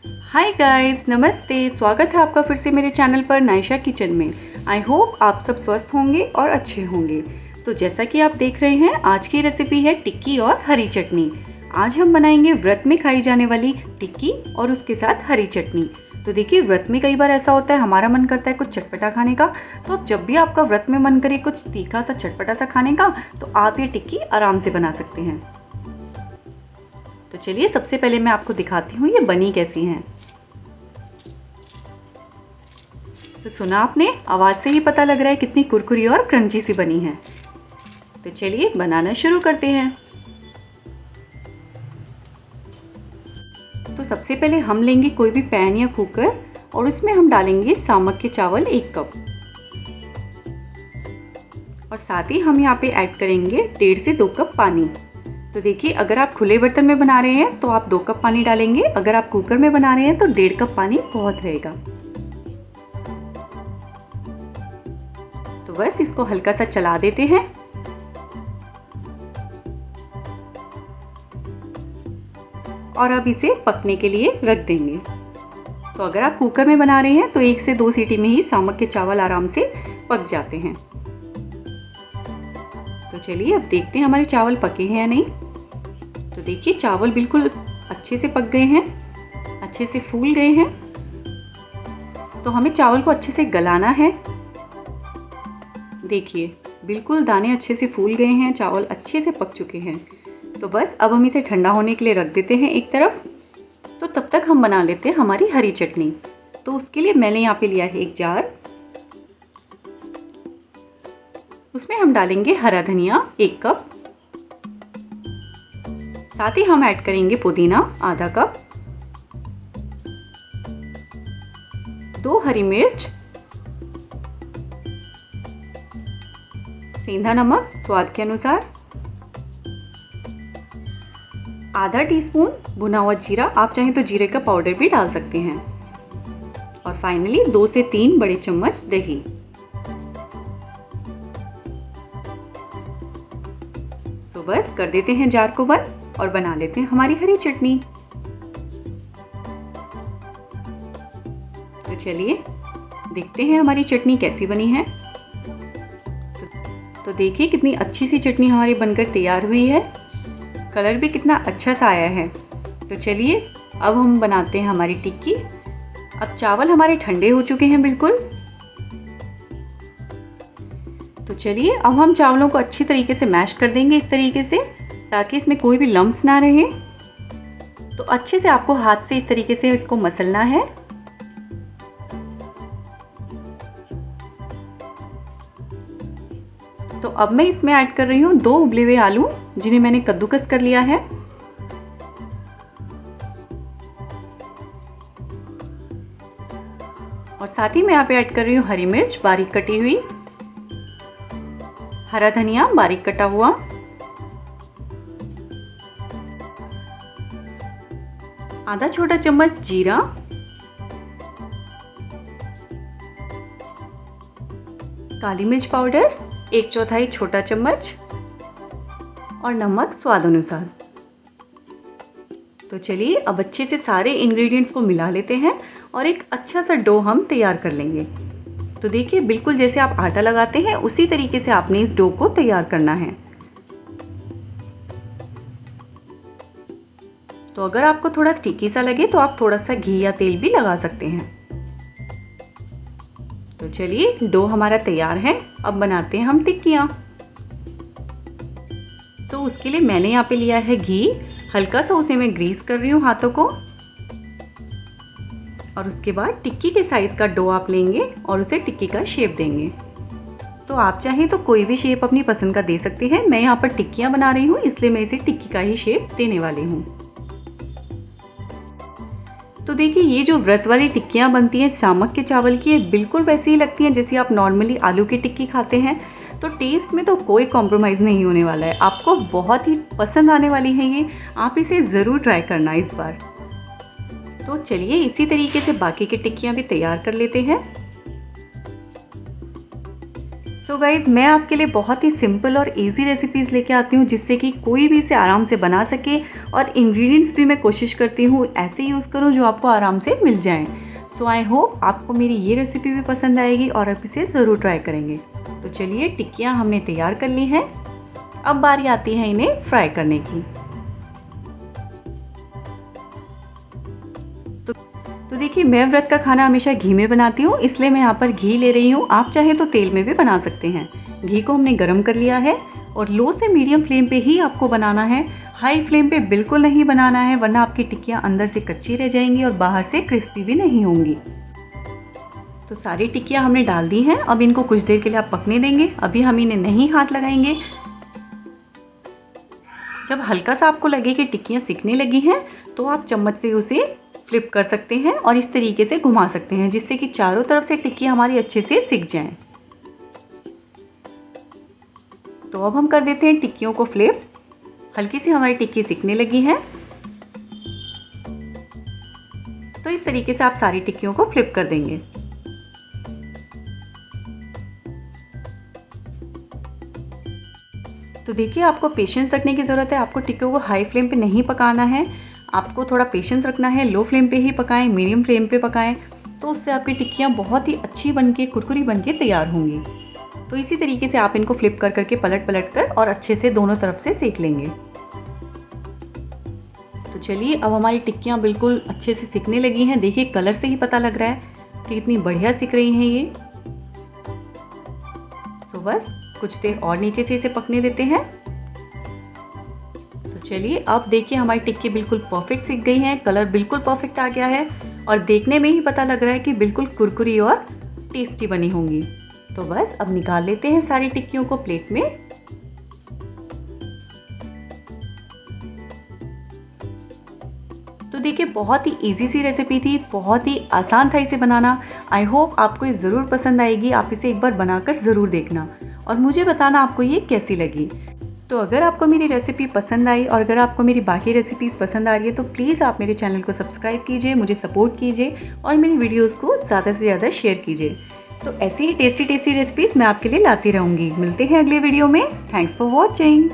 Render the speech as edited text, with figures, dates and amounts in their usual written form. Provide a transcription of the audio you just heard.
Hi guys, नमस्ते। स्वागत है आपका फिर से मेरे चैनल पर नायशा किचन में। आई होप आप सब स्वस्थ होंगे और अच्छे होंगे। तो जैसा कि आप देख रहे हैं, आज की रेसिपी है टिक्की और हरी चटनी। आज हम बनाएंगे व्रत में खाई जाने वाली टिक्की और उसके साथ हरी चटनी। तो देखिए, व्रत में कई बार ऐसा होता है, हमारा मन करता है कुछ चटपटा खाने का। तो अब जब भी आपका व्रत में मन करे कुछ तीखा सा चटपटा सा खाने का, तो आप ये टिक्की आराम से बना सकते हैं। तो चलिए, सबसे पहले मैं आपको दिखाती हूँ ये बनी कैसी हैं। तो सुना आपने, आवाज़ से ही पता लग रहा है कितनी कुरकुरी और क्रंची सी बनी है। तो चलिए बनाना शुरू करते हैं। तो सबसे पहले हम लेंगे कोई भी पैन या कुकर और उसमें हम डालेंगे सामक के चावल 1 कप और साथ ही हम यहाँ पे ऐड करेंगे 1.5 से 2 कप पानी। तो देखिए, अगर आप खुले बर्तन में बना रहे हैं तो आप 2 कप पानी डालेंगे, अगर आप कुकर में बना रहे हैं तो 1.5 कप पानी बहुत रहेगा। तो बस इसको हल्का सा चला देते हैं और अब इसे पकने के लिए रख देंगे। तो अगर आप कुकर में बना रहे हैं तो 1 से 2 सीटी में ही सामक के चावल आराम से पक जाते हैं। तो चलिए अब देखते हैं हमारे चावल पके हैं या नहीं। तो देखिए, चावल बिल्कुल अच्छे से पक गए हैं, अच्छे से फूल गए हैं। तो हमें चावल को अच्छे से गलाना है। देखिए, बिल्कुल दाने अच्छे से फूल गए हैं, चावल अच्छे से पक चुके हैं। तो बस अब हम इसे ठंडा होने के लिए रख देते हैं एक तरफ। तो तब तक हम बना लेते हैं हमारी हरी चटनी। तो उसके लिए मैंने यहाँ पे लिया है एक जार, उसमें हम डालेंगे हरा धनिया 1 कप, साथ ही हम ऐड करेंगे पुदीना आधा कप, 2 हरी मिर्च, सेंधा नमक स्वाद के अनुसार, आधा टीस्पून भुना हुआ जीरा, आप चाहें तो जीरे का पाउडर भी डाल सकते हैं, और फाइनली 2 से 3 बड़े चम्मच दही। सो बस कर देते हैं जार को बंद और बना लेते हैं हमारी हरी चटनी। तो चलिए देखते हैं हमारी चटनी कैसी बनी है। तो देखिए, कितनी अच्छी सी चटनी हमारी बनकर तैयार हुई है, कलर भी कितना अच्छा सा आया है। तो चलिए अब हम बनाते हैं हमारी टिक्की। अब चावल हमारे ठंडे हो चुके हैं बिल्कुल। तो चलिए अब हम चावलों को अच्छी तरीके से मैश कर देंगे इस तरीके से, ताकि इसमें कोई भी लम्प्स ना रहे। तो अच्छे से आपको हाथ से इस तरीके से इसको मसलना है। तो अब मैं इसमें ऐड कर रही हूँ 2 उबले हुए आलू, जिन्हें मैंने कद्दूकस कर लिया है। और साथ ही मैं यहाँ पे ऐड कर रही हूँ हरी मिर्च बारीक कटी हुई, हरा धनिया बारीक कटा हुआ, आधा छोटा चम्मच जीरा, काली मिर्च पाउडर 1/4 छोटा चम्मच और नमक स्वाद अनुसार। तो चलिए अब अच्छे से सारे इंग्रेडिएंट्स को मिला लेते हैं और एक अच्छा सा डो हम तैयार कर लेंगे। तो देखिए, बिल्कुल जैसे आप आटा लगाते हैं उसी तरीके से आपने इस डो को तैयार करना है। तो अगर आपको थोड़ा स्टिकी सा लगे तो आप थोड़ा सा घी या तेल भी लगा सकते हैं। तो चलिए, डो हमारा तैयार है। अब बनाते हैं हम टिक्कियाँ। तो उसके लिए मैंने यहाँ पे लिया है घी, हल्का सा उसे मैं ग्रीस कर रही हूँ हाथों को। और उसके बाद टिक्की के साइज का डो आप लेंगे और उसे टिक्की का शेप देंगे। तो आप चाहें तो कोई भी शेप अपनी पसंद का दे सकते हैं। मैं यहाँ पर टिक्कियाँ बना रही हूँ, इसलिए मैं इसे टिक्की का ही शेप देने वाली हूँ। तो देखिए, ये जो व्रत वाली टिक्कियाँ बनती हैं सामक के चावल की, ये बिल्कुल वैसी ही लगती हैं जैसी आप नॉर्मली आलू की टिक्की खाते हैं। तो टेस्ट में तो कोई कॉम्प्रोमाइज़ नहीं होने वाला है, आपको बहुत ही पसंद आने वाली है ये। आप इसे ज़रूर ट्राई करना इस बार। तो चलिए इसी तरीके से बाकी की टिक्कियाँ भी तैयार कर लेते हैं। सो गाइज, मैं आपके लिए बहुत ही सिंपल और इजी रेसिपीज़ लेके आती हूँ जिससे कि कोई भी इसे आराम से बना सके, और इंग्रेडिएंट्स भी मैं कोशिश करती हूँ ऐसे यूज़ करूँ जो आपको आराम से मिल जाएं। सो आई होप आपको मेरी ये रेसिपी भी पसंद आएगी और आप इसे ज़रूर ट्राई करेंगे। तो चलिए, टिक्कियाँ हमने तैयार कर ली हैं। अब बारी आती है इन्हें फ्राई करने की। तो देखिए, मैं व्रत का खाना हमेशा घी में बनाती हूँ, इसलिए मैं यहाँ पर घी ले रही हूँ। आप चाहे तो तेल में भी बना सकते हैं। घी को हमने गरम कर लिया है और लो से मीडियम फ्लेम पे ही आपको बनाना है। हाई फ्लेम पे बिल्कुल नहीं बनाना है, वरना आपकी टिक्कियाँ अंदर से कच्ची रह जाएंगी और बाहर से क्रिस्पी भी नहीं होंगी। तो सारी टिक्कियाँ हमने डाल दी हैं। अब इनको कुछ देर के लिए आप पकने देंगे। अभी हम इन्हें नहीं हाथ लगाएंगे। जब हल्का सा आपको लगे कि टिक्कियाँ सिकने लगी हैं, तो आप चम्मच से उसे फ्लिप कर सकते हैं और इस तरीके से घुमा सकते हैं, जिससे कि चारों तरफ से टिक्कियाँ हमारी अच्छे से सिक जाएं। तो अब हम कर देते हैं टिक्कियों को फ्लिप। हल्की सी हमारी टिक्की सिकने लगी है। तो इस तरीके से आप सारी टिक्कियों को फ्लिप कर देंगे। तो देखिए, आपको पेशेंस रखने की ज़रूरत है। आपको टिक्कियों को हाई फ्लेम पे नहीं पकाना है, आपको थोड़ा पेशेंस रखना है। लो फ्लेम पे ही पकाएं, मीडियम फ्लेम पे पकाएं, तो उससे आपकी टिक्कियाँ बहुत ही अच्छी बनके, कुरकुरी बनके तैयार होंगी। तो इसी तरीके से आप इनको फ्लिप कर करके पलट कर और अच्छे से दोनों तरफ से सेक लेंगे। तो चलिए, अब हमारी टिक्कियाँ बिल्कुल अच्छे से सिकने लगी हैं। देखिए, कलर से ही पता लग रहा है कि कितनी बढ़िया सिक रही हैं ये। तो बस कुछ देर और नीचे से इसे पकने देते हैं। तो चलिए, अब देखिए, हमारी टिक्की बिल्कुल परफेक्ट सिक गई हैं। कलर बिल्कुल परफेक्ट आ गया है और देखने में ही पता लग रहा है कि बिल्कुल कुरकुरी और टेस्टी बनी होंगी। तो बस अब निकाल लेते हैं सारी टिक्कियों को प्लेट में। तो देखिए, बहुत ही इजी सी रेसिपी थी, बहुत ही आसान था इसे बनाना। आई होप आपको ये ज़रूर पसंद आएगी। आप इसे एक बार बनाकर ज़रूर देखना और मुझे बताना आपको ये कैसी लगी। तो अगर आपको मेरी रेसिपी पसंद आई और अगर आपको मेरी बाकी रेसिपीज़ पसंद आ रही है, तो प्लीज़ आप मेरे चैनल को सब्सक्राइब कीजिए, मुझे सपोर्ट कीजिए और मेरी वीडियोज़ को ज़्यादा से ज़्यादा शेयर कीजिए। तो ऐसी ही टेस्टी रेसिपीज़ मैं आपके लिए लाती रहूँगी। मिलते हैं अगले वीडियो में। Thanks for watching.